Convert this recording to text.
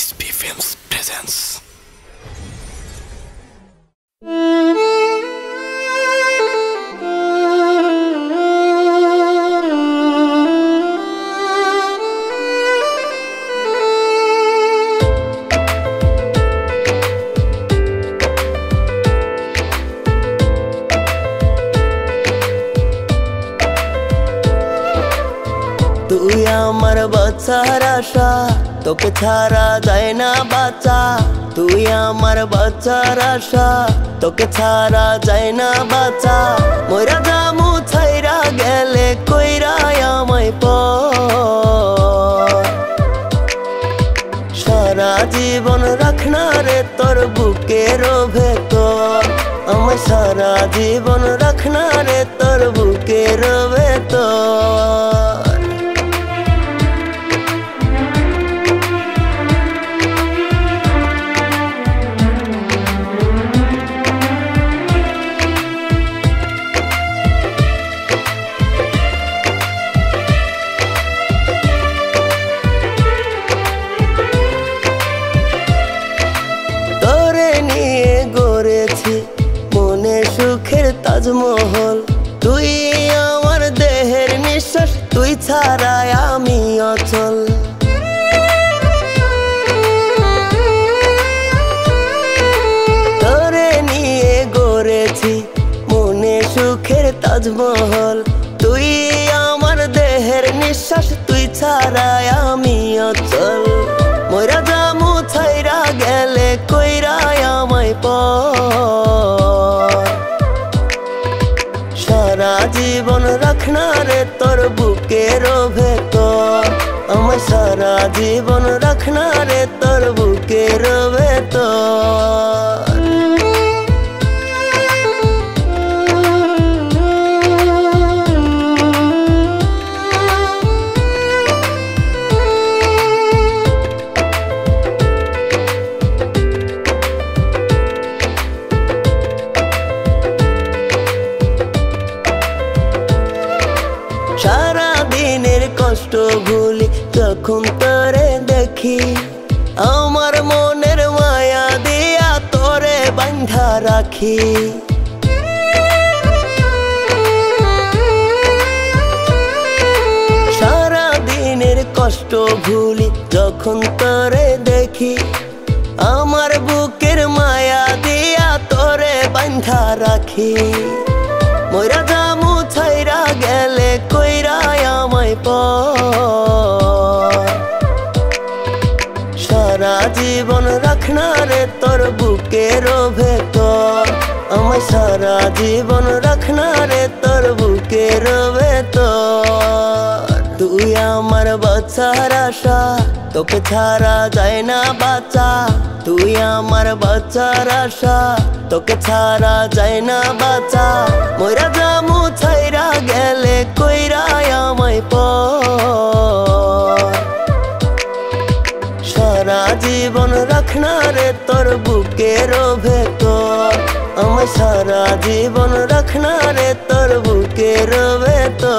SP Films presents. তুই আমার বাচ্চার আশা, তোকে ছাড়া যায় না বাচ্চা। তুই আমার বাচ্চার আশা, তোকে ছাড়া যায় না বাচ্চা। মইরা জামু ছাইরা গেলে কইরা আমায় পর। সারা জীবন রাখনা রে তোর বুকের ভেতর, আমায় সারা জীবন রাখনা রে তোর বুকের ভেতর। মনে সুখের তাজমহল, তুই আমার দেহের নিঃশ্বাস, তুই ছাড়া আমি অচল। তোরে নিয়ে গড়েছি মনে সুখের তাজমহল, তুই আমার দেহের নিঃশ্বাস, তুই ছাড়া আমি অচল। মইরা জামু ছাইরা গেলে কইরা আমায় পর। সারা জীবন রাখনা রে তোর বুকের ভেতর, আমায় সারা জীবন রাখনা রে তোর বুকের ভেতর। সারা দিনের কষ্ট ভুলি যখন তোরে দেখি, আমার মনের মায়া দিয়া তোরে বাঁধা রাখি। সারা দিনের কষ্ট ভুলি যখন তোরে দেখি, আমার বুকের মায়া দিয়া তোরে বাঁধা রাখি। মইরা জামু ছাইরা গেলে কইরা আমায় পর। সারা জীবন রাখনা রে তোর বুকের ভেতর, আমায় সারা জীবন রাখনা রে তোর বুকের ভেতর। তুই আমার বাচ্চার আশা, তোকে ছাড়া যায় না বাচ্চা। তুই আমার বাচ্চার আশা, তোকে ছাড়া যায় না বাচ্চা। মইরা জামু ছাইরা গেলে কইরা আমায় পর। সারা জীবন রাখনা রে তোর বুকের ভেতর, আমায় সারা জীবন রাখনা রে তোর বুকের ভেতর।